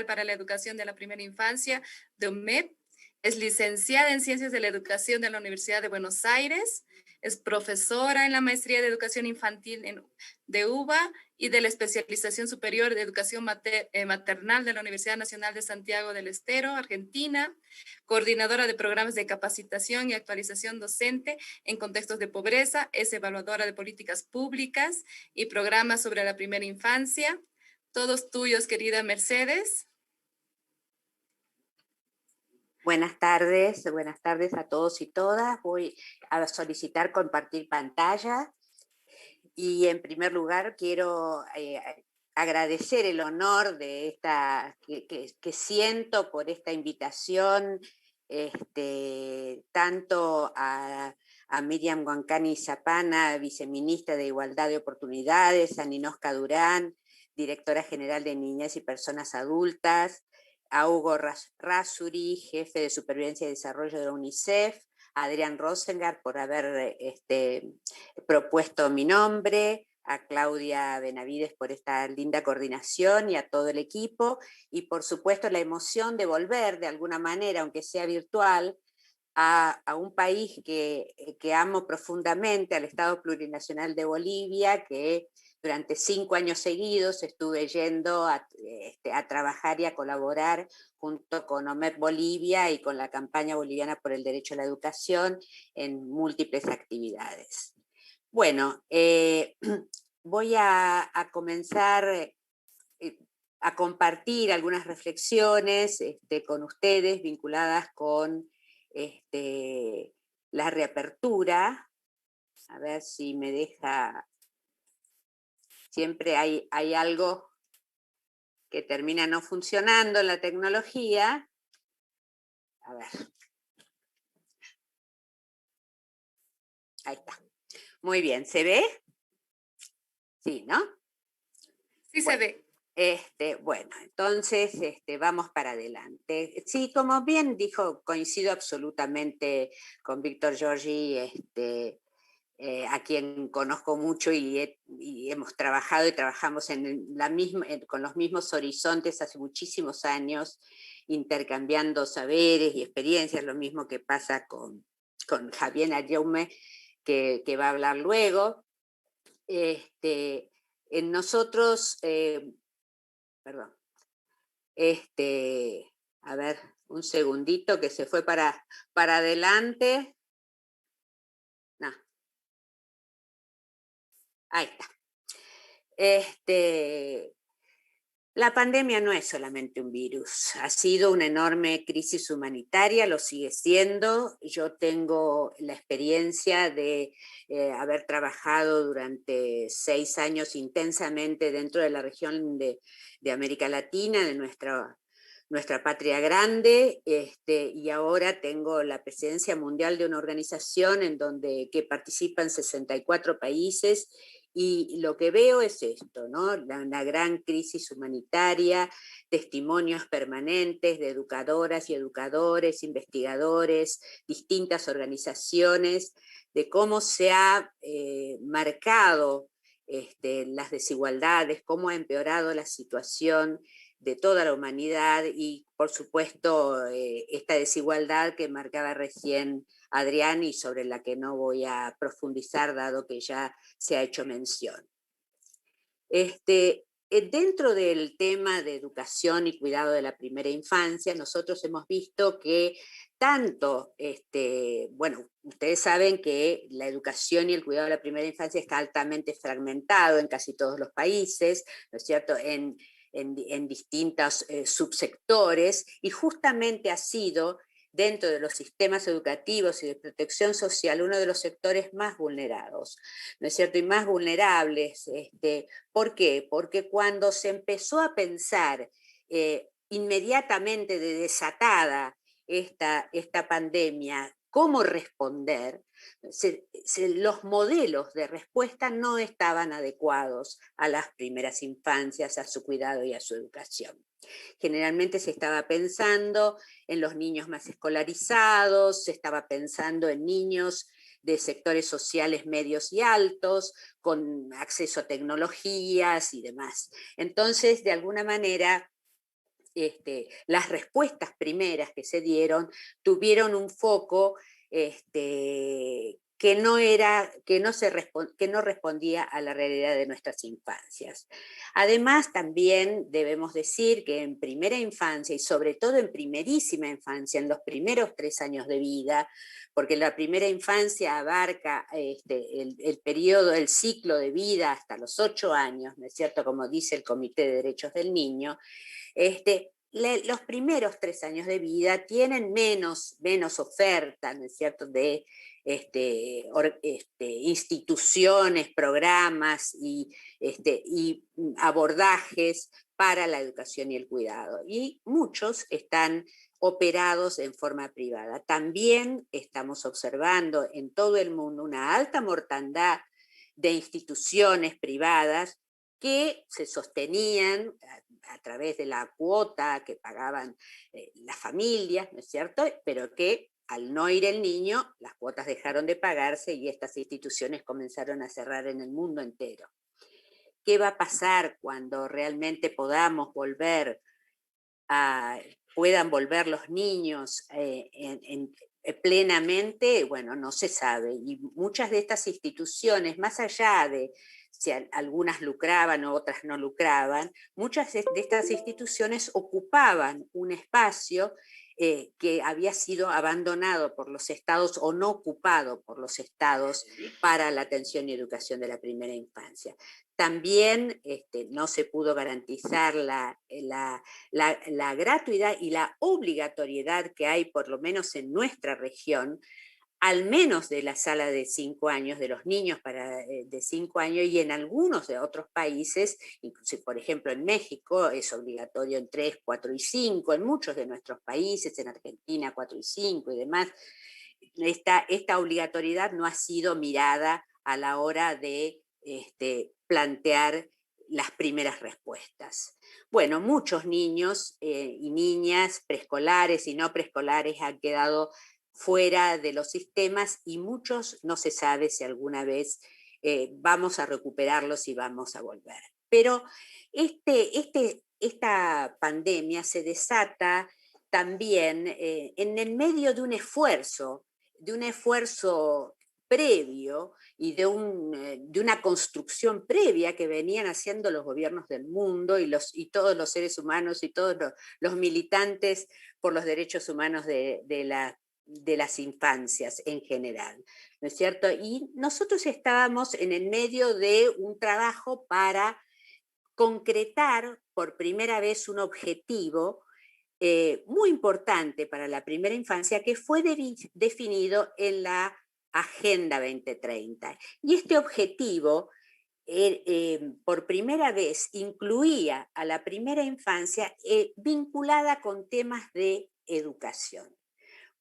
para la Educación de la Primera Infancia de UMEP. Es licenciada en Ciencias de la Educación de la Universidad de Buenos Aires. Es profesora en la Maestría de Educación Infantil de UBA y de la Especialización Superior de Educación Maternal de la Universidad Nacional de Santiago del Estero, Argentina. Coordinadora de programas de capacitación y actualización docente en contextos de pobreza. Es evaluadora de políticas públicas y programas sobre la primera infancia. Todos tuyos, querida Mercedes. Buenas tardes a todos y todas. Voy a solicitar compartir pantalla y en primer lugar quiero agradecer el honor de que siento por esta invitación, tanto a Miriam Guancani Zapana, viceministra de Igualdad de Oportunidades, a Ninosca Durán, directora general de Niñez y Personas Adultas, a Hugo Rasuri, jefe de Supervivencia y Desarrollo de la UNICEF, a Adrián Rosengart por haber propuesto mi nombre, a Claudia Benavides por esta linda coordinación y a todo el equipo, y por supuesto la emoción de volver de alguna manera, aunque sea virtual, a un país que amo profundamente, al Estado Plurinacional de Bolivia, que durante 5 años seguidos estuve yendo a trabajar y a colaborar junto con OMEP Bolivia y con la campaña boliviana por el derecho a la educación en múltiples actividades. Bueno, voy a comenzar a compartir algunas reflexiones con ustedes vinculadas con la reapertura. A ver si me deja. Siempre hay algo que termina no funcionando en la tecnología. A ver. Ahí está. Muy bien, ¿se ve? Sí, ¿no? Sí, bueno, se ve. Bueno, entonces vamos para adelante. Sí, como bien dijo, coincido absolutamente con Víctor Giorgi, a quien conozco mucho y hemos trabajado y trabajamos con los mismos horizontes hace muchísimos años, intercambiando saberes y experiencias, lo mismo que pasa con Javier Ayaume, que va a hablar luego. En nosotros, perdón, a ver, un segundito que se fue para adelante. No. Ahí está. La pandemia no es solamente un virus, ha sido una enorme crisis humanitaria, lo sigue siendo. Yo tengo la experiencia de haber trabajado durante 6 años intensamente dentro de la región de América Latina, de nuestra patria grande, y ahora tengo la presidencia mundial de una organización que participan 64 países, y lo que veo es esto, ¿no? Una gran crisis humanitaria, testimonios permanentes de educadoras y educadores, investigadores, distintas organizaciones, de cómo se ha marcado las desigualdades, cómo ha empeorado la situación de toda la humanidad y, por supuesto, esta desigualdad que marcaba recién Adrián y sobre la que no voy a profundizar dado que ya se ha hecho mención. Dentro del tema de educación y cuidado de la primera infancia, nosotros hemos visto que tanto, bueno, ustedes saben que la educación y el cuidado de la primera infancia está altamente fragmentado en casi todos los países, ¿no es cierto?, en distintos subsectores, y justamente ha sido dentro de los sistemas educativos y de protección social uno de los sectores más vulnerados, ¿no es cierto? Y más vulnerables. ¿Por qué? Porque cuando se empezó a pensar inmediatamente de desatada esta pandemia, cómo responder, los modelos de respuesta no estaban adecuados a las primeras infancias, a su cuidado y a su educación. Generalmente se estaba pensando en los niños más escolarizados, se estaba pensando en niños de sectores sociales medios y altos, con acceso a tecnologías y demás. Entonces, de alguna manera, las respuestas primeras que se dieron tuvieron un foco que no respondía a la realidad de nuestras infancias. Además, también debemos decir que en primera infancia, y sobre todo en primerísima infancia, en los primeros 3 años de vida, porque la primera infancia abarca el periodo, el ciclo de vida hasta los 8 años, ¿no es cierto?, como dice el Comité de Derechos del Niño, los primeros 3 años de vida tienen menos oferta, ¿no es cierto?, de instituciones, programas y abordajes para la educación y el cuidado. Y muchos están operados en forma privada. También estamos observando en todo el mundo una alta mortandad de instituciones privadas que se sostenían a través de la cuota que pagaban las familias, ¿no es cierto?, pero que al no ir el niño, las cuotas dejaron de pagarse y estas instituciones comenzaron a cerrar en el mundo entero. ¿Qué va a pasar cuando realmente puedan volver los niños plenamente? Bueno, no se sabe. Y muchas de estas instituciones, más allá de si algunas lucraban o otras no lucraban, muchas de estas instituciones ocupaban un espacio que había sido abandonado por los estados o no ocupado por los estados para la atención y educación de la primera infancia. También no se pudo garantizar la gratuidad y la obligatoriedad que hay, por lo menos en nuestra región, al menos de la sala de 5 años, de los niños de 5 años, y en algunos de otros países, inclusive por ejemplo en México es obligatorio en 3, 4 y 5, en muchos de nuestros países, en Argentina 4 y 5 y demás. Esta obligatoriedad no ha sido mirada a la hora de plantear las primeras respuestas. Bueno, muchos niños y niñas preescolares y no preescolares han quedado fuera de los sistemas y muchos no se sabe si alguna vez vamos a recuperarlos y vamos a volver. Pero esta pandemia se desata también en el medio de un esfuerzo previo y de una construcción previa que venían haciendo los gobiernos del mundo y todos los seres humanos y todos los militantes por los derechos humanos de las infancias en general, ¿no es cierto? Y nosotros estábamos en el medio de un trabajo para concretar por primera vez un objetivo muy importante para la primera infancia que fue definido en la Agenda 2030. Y este objetivo por primera vez incluía a la primera infancia vinculada con temas de educación.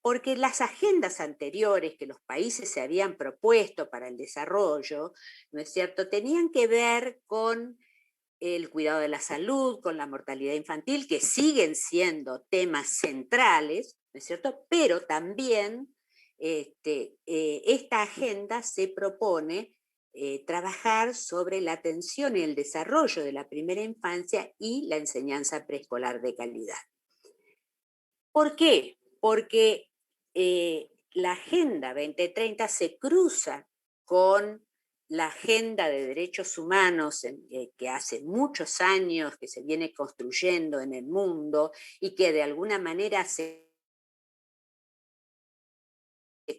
Porque las agendas anteriores que los países se habían propuesto para el desarrollo, ¿no es cierto?, tenían que ver con el cuidado de la salud, con la mortalidad infantil, que siguen siendo temas centrales, ¿no es cierto?, pero también esta agenda se propone trabajar sobre la atención y el desarrollo de la primera infancia y la enseñanza preescolar de calidad. ¿Por qué? Porque la Agenda 2030 se cruza con la agenda de derechos humanos que hace muchos años que se viene construyendo en el mundo y que de alguna manera se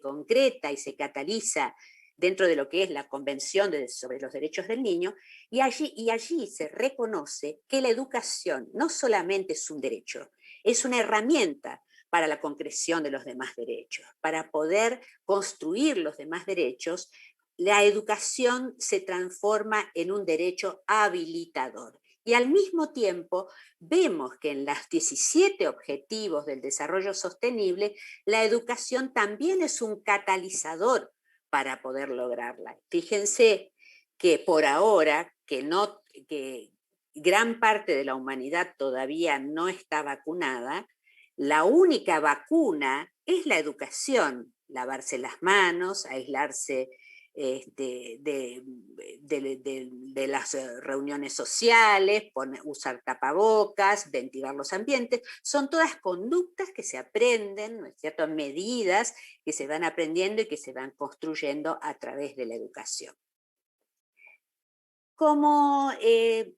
concreta y se cataliza dentro de lo que es la Convención sobre los Derechos del Niño, y allí se reconoce que la educación no solamente es un derecho, es una herramienta para la concreción de los demás derechos. Para poder construir los demás derechos, la educación se transforma en un derecho habilitador. Y al mismo tiempo vemos que en los 17 objetivos del desarrollo sostenible, la educación también es un catalizador para poder lograrla. Fíjense que por ahora, que gran parte de la humanidad todavía no está vacunada, la única vacuna es la educación, lavarse las manos, aislarse de las reuniones sociales, usar tapabocas, ventilar los ambientes, son todas conductas que se aprenden, ¿no es cierto?, medidas que se van aprendiendo y que se van construyendo a través de la educación. Como en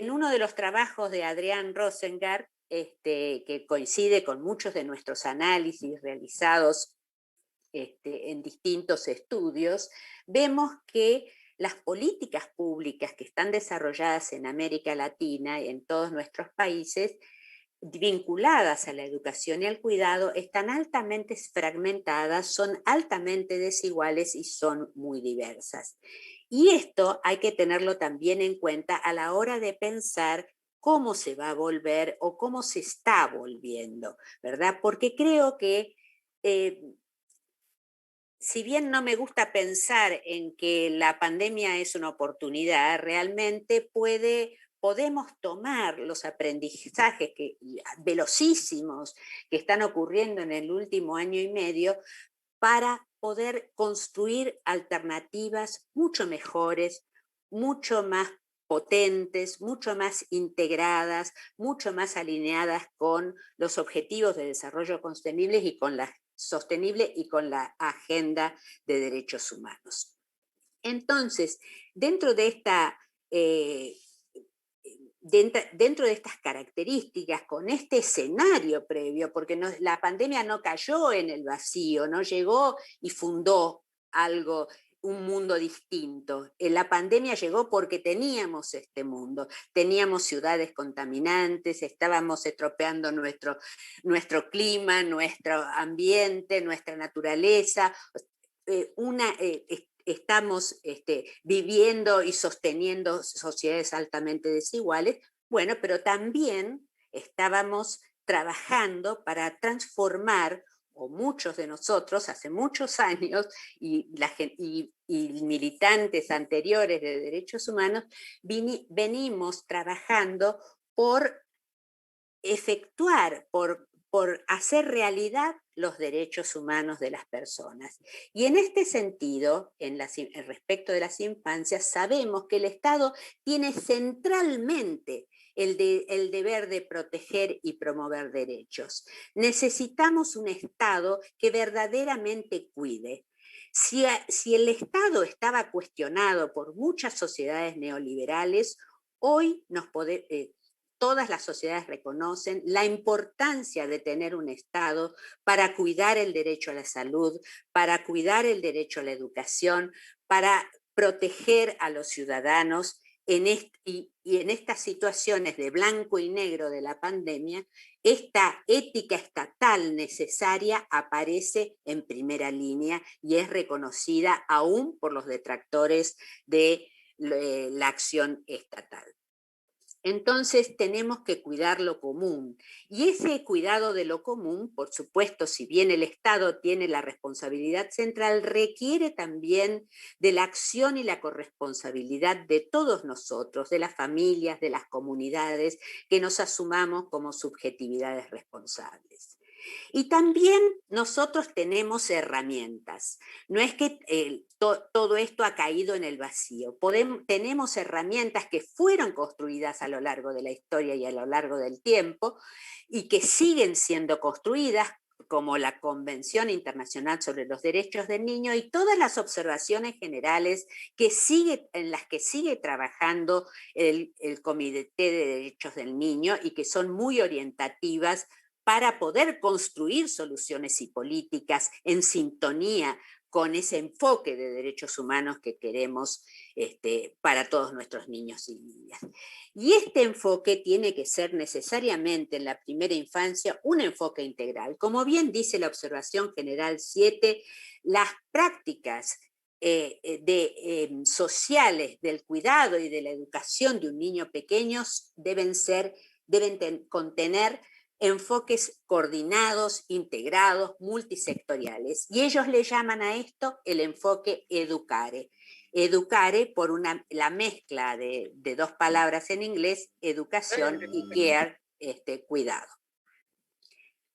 uno de los trabajos de Adrián Rosengart, que coincide con muchos de nuestros análisis realizados en distintos estudios, vemos que las políticas públicas que están desarrolladas en América Latina y en todos nuestros países, vinculadas a la educación y al cuidado, están altamente fragmentadas, son altamente desiguales y son muy diversas. Y esto hay que tenerlo también en cuenta a la hora de pensar cómo se va a volver o cómo se está volviendo, ¿verdad? Porque creo que si bien no me gusta pensar en que la pandemia es una oportunidad, realmente podemos tomar los aprendizajes velocísimos que están ocurriendo en el último año y medio para poder construir alternativas mucho mejores, mucho más potentes, mucho más integradas, mucho más alineadas con los objetivos de desarrollo sostenible y con la agenda de derechos humanos. Entonces, dentro de estas características, con este escenario previo, porque la pandemia no cayó en el vacío, no llegó y fundó algo, un mundo distinto. La pandemia llegó porque teníamos este mundo, teníamos ciudades contaminantes, estábamos estropeando nuestro clima, nuestro ambiente, nuestra naturaleza, estamos viviendo y sosteniendo sociedades altamente desiguales, bueno, pero también estábamos trabajando para transformar, o muchos de nosotros hace muchos años, y militantes anteriores de derechos humanos, venimos trabajando por efectuar, por hacer realidad los derechos humanos de las personas. Y en este sentido, respecto de las infancias, sabemos que el Estado tiene centralmente el deber de proteger y promover derechos. Necesitamos un Estado que verdaderamente cuide. Si el Estado estaba cuestionado por muchas sociedades neoliberales, hoy todas las sociedades reconocen la importancia de tener un Estado para cuidar el derecho a la salud, para cuidar el derecho a la educación, para proteger a los ciudadanos y en estas situaciones de blanco y negro de la pandemia, esta ética estatal necesaria aparece en primera línea y es reconocida aún por los detractores de la acción estatal. Entonces tenemos que cuidar lo común. Y ese cuidado de lo común, por supuesto, si bien el Estado tiene la responsabilidad central, requiere también de la acción y la corresponsabilidad de todos nosotros, de las familias, de las comunidades, que nos asumamos como subjetividades responsables. Y también nosotros tenemos herramientas. No es que todo esto ha caído en el vacío. Tenemos herramientas que fueron construidas a lo largo de la historia y a lo largo del tiempo y que siguen siendo construidas, como la Convención Internacional sobre los Derechos del Niño y todas las observaciones generales en las que sigue trabajando el Comité de Derechos del Niño y que son muy orientativas para poder construir soluciones y políticas en sintonía con ese enfoque de derechos humanos que queremos para todos nuestros niños y niñas. Y este enfoque tiene que ser necesariamente en la primera infancia un enfoque integral. Como bien dice la Observación General 7, las prácticas sociales del cuidado y de la educación de un niño pequeño deben contener enfoques coordinados, integrados, multisectoriales. Y ellos le llaman a esto el enfoque educare. Educare por la mezcla de dos palabras en inglés, educación y care, cuidado.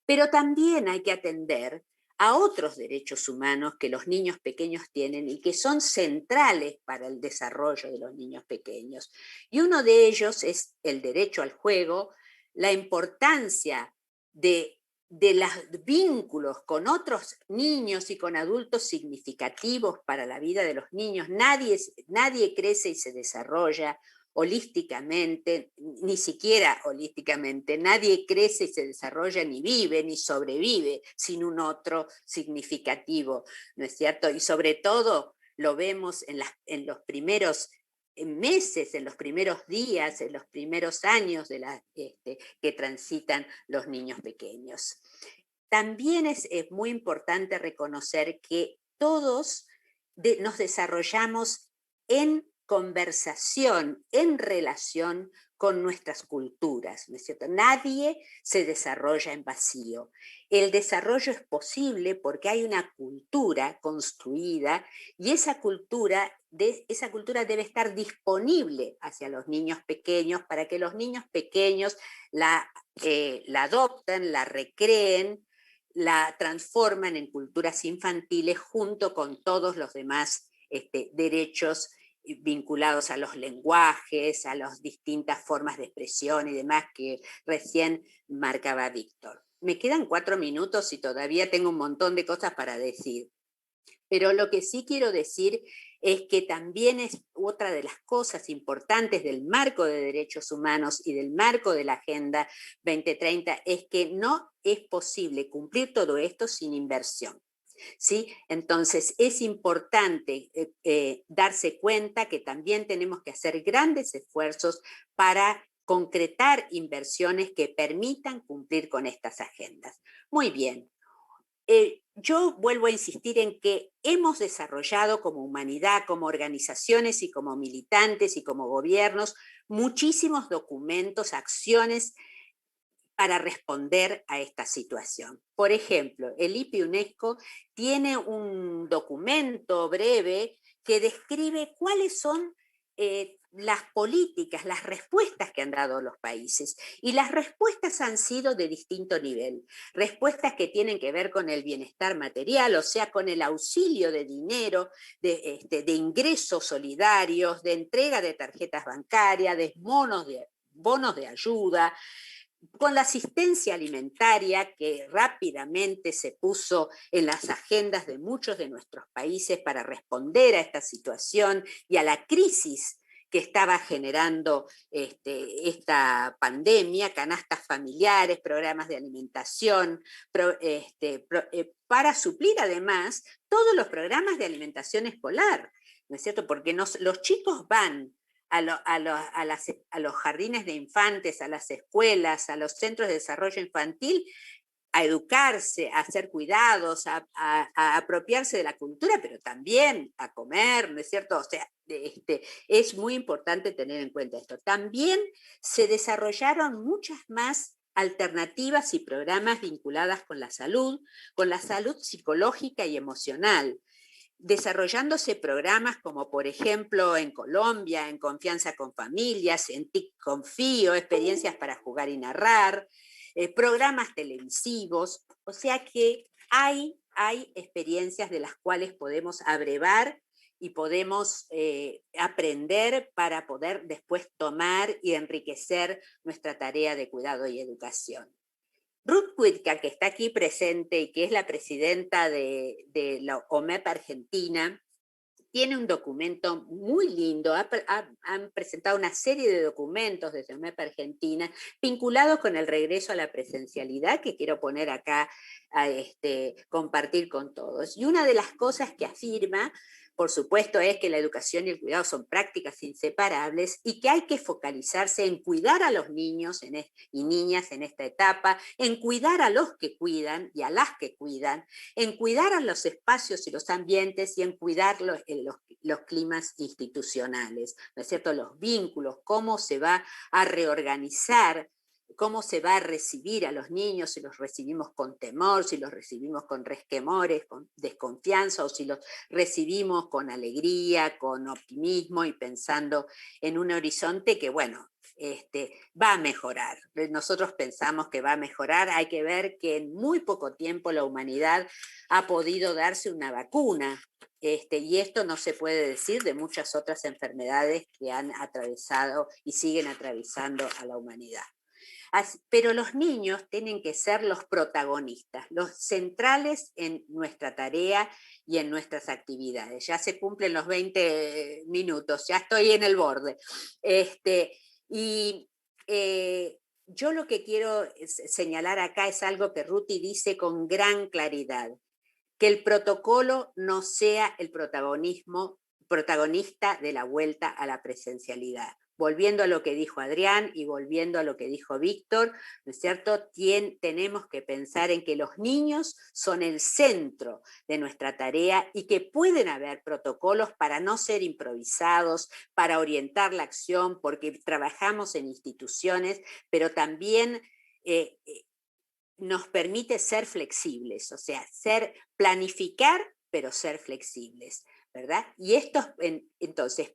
Pero también hay que atender a otros derechos humanos que los niños pequeños tienen y que son centrales para el desarrollo de los niños pequeños. Y uno de ellos es el derecho al juego, la importancia de los vínculos con otros niños y con adultos significativos para la vida de los niños. Nadie crece y se desarrolla holísticamente, ni siquiera holísticamente, nadie crece y se desarrolla, ni vive, ni sobrevive sin un otro significativo, ¿no es cierto? Y sobre todo lo vemos en los primeros meses, en los primeros días, en los primeros años que transitan los niños pequeños. También es muy importante reconocer que todos nos desarrollamos en conversación, en relación con nuestras culturas, ¿no es cierto? Nadie se desarrolla en vacío. El desarrollo es posible porque hay una cultura construida y esa cultura debe estar disponible hacia los niños pequeños para que los niños pequeños la adopten, la recreen, la transforman en culturas infantiles junto con todos los demás derechos vinculados a los lenguajes, a las distintas formas de expresión y demás que recién marcaba Víctor. Me quedan 4 minutos y todavía tengo un montón de cosas para decir. Pero lo que sí quiero decir es que también es otra de las cosas importantes del marco de derechos humanos y del marco de la Agenda 2030, es que no es posible cumplir todo esto sin inversión. ¿Sí? Entonces es importante darse cuenta que también tenemos que hacer grandes esfuerzos para concretar inversiones que permitan cumplir con estas agendas. Muy bien. Yo vuelvo a insistir en que hemos desarrollado como humanidad, como organizaciones y como militantes y como gobiernos, muchísimos documentos, acciones para responder a esta situación. Por ejemplo, el IPI UNESCO tiene un documento breve que describe cuáles son las políticas, las respuestas que han dado los países. Y las respuestas han sido de distinto nivel. Respuestas que tienen que ver con el bienestar material, o sea, con el auxilio de dinero, de ingresos solidarios, de entrega de tarjetas bancarias, de bonos de ayuda, con la asistencia alimentaria que rápidamente se puso en las agendas de muchos de nuestros países para responder a esta situación y a la crisis que estaba generando esta pandemia, canastas familiares, programas de alimentación, para suplir además todos los programas de alimentación escolar, ¿no es cierto? Porque los chicos van a los jardines de infantes, a las escuelas, a los centros de desarrollo infantil, a educarse, a hacer cuidados, a apropiarse de la cultura, pero también a comer, ¿no es cierto? O sea, es muy importante tener en cuenta esto. También se desarrollaron muchas más alternativas y programas vinculadas con la salud psicológica y emocional, desarrollándose programas como por ejemplo en Colombia, en Confianza con Familias, en TIC Confío, experiencias para jugar y narrar, programas televisivos, o sea que hay experiencias de las cuales podemos abrevar y podemos aprender para poder después tomar y enriquecer nuestra tarea de cuidado y educación. Ruth Cuitca, que está aquí presente y que es la presidenta de la OMEP Argentina, tiene un documento muy lindo, han presentado una serie de documentos desde OMEP Argentina vinculados con el regreso a la presencialidad que quiero poner acá a compartir con todos. Y una de las cosas que afirma, por supuesto, es que la educación y el cuidado son prácticas inseparables y que hay que focalizarse en cuidar a los niños y niñas en esta etapa, en cuidar a los que cuidan y a las que cuidan, en cuidar a los espacios y los ambientes y en cuidar los climas institucionales, ¿no es cierto? Los vínculos, cómo se va a reorganizar cómo se va a recibir a los niños, si los recibimos con temor, si los recibimos con resquemores, con desconfianza, o si los recibimos con alegría, con optimismo y pensando en un horizonte que, bueno, va a mejorar. Nosotros pensamos que va a mejorar. Hay que ver que en muy poco tiempo la humanidad ha podido darse una vacuna. Y esto no se puede decir de muchas otras enfermedades que han atravesado y siguen atravesando a la humanidad. Pero los niños tienen que ser los protagonistas, los centrales en nuestra tarea y en nuestras actividades. Ya se cumplen los 20 minutos, ya estoy en el borde. Y yo lo que quiero señalar acá es algo que Ruti dice con gran claridad, que el protocolo no sea el protagonista de la vuelta a la presencialidad. Volviendo a lo que dijo Adrián y volviendo a lo que dijo Víctor, ¿no es cierto? Tenemos que pensar en que los niños son el centro de nuestra tarea y que pueden haber protocolos para no ser improvisados, para orientar la acción, porque trabajamos en instituciones, pero también nos permite ser flexibles, o sea, planificar, pero ser flexibles, ¿verdad? Y esto, entonces,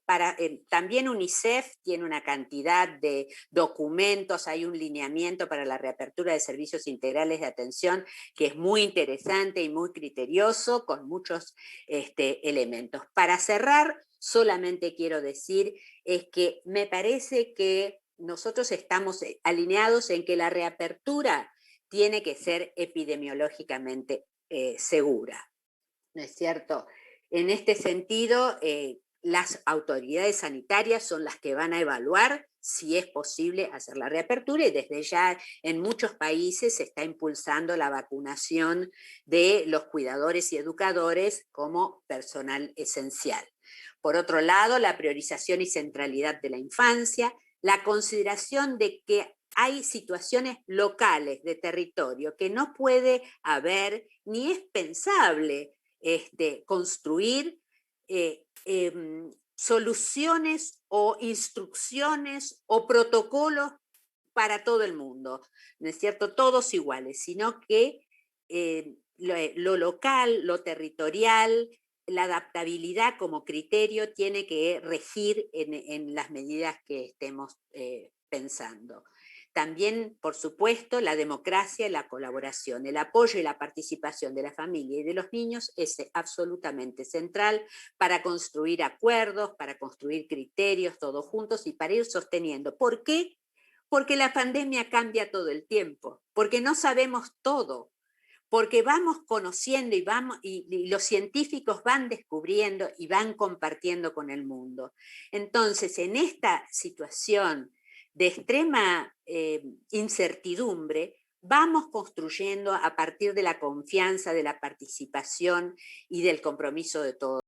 también UNICEF tiene una cantidad de documentos, hay un lineamiento para la reapertura de servicios integrales de atención que es muy interesante y muy criterioso, con muchos elementos. Para cerrar, solamente quiero decir es que me parece que nosotros estamos alineados en que la reapertura tiene que ser epidemiológicamente segura, ¿no es cierto? En este sentido, las autoridades sanitarias son las que van a evaluar si es posible hacer la reapertura y desde ya en muchos países se está impulsando la vacunación de los cuidadores y educadores como personal esencial. Por otro lado, la priorización y centralidad de la infancia, la consideración de que hay situaciones locales de territorio que no puede haber ni es pensable construir soluciones o instrucciones o protocolos para todo el mundo, ¿no es cierto? Todos iguales, sino que lo local, lo territorial, la adaptabilidad como criterio tiene que regir en las medidas que estemos pensando. También, por supuesto, la democracia y la colaboración, el apoyo y la participación de la familia y de los niños es absolutamente central para construir acuerdos, para construir criterios todos juntos y para ir sosteniendo. ¿Por qué? Porque la pandemia cambia todo el tiempo, porque no sabemos todo, porque vamos conociendo y los científicos van descubriendo y van compartiendo con el mundo. Entonces, en esta situación de extrema incertidumbre, vamos construyendo a partir de la confianza, de la participación y del compromiso de todos.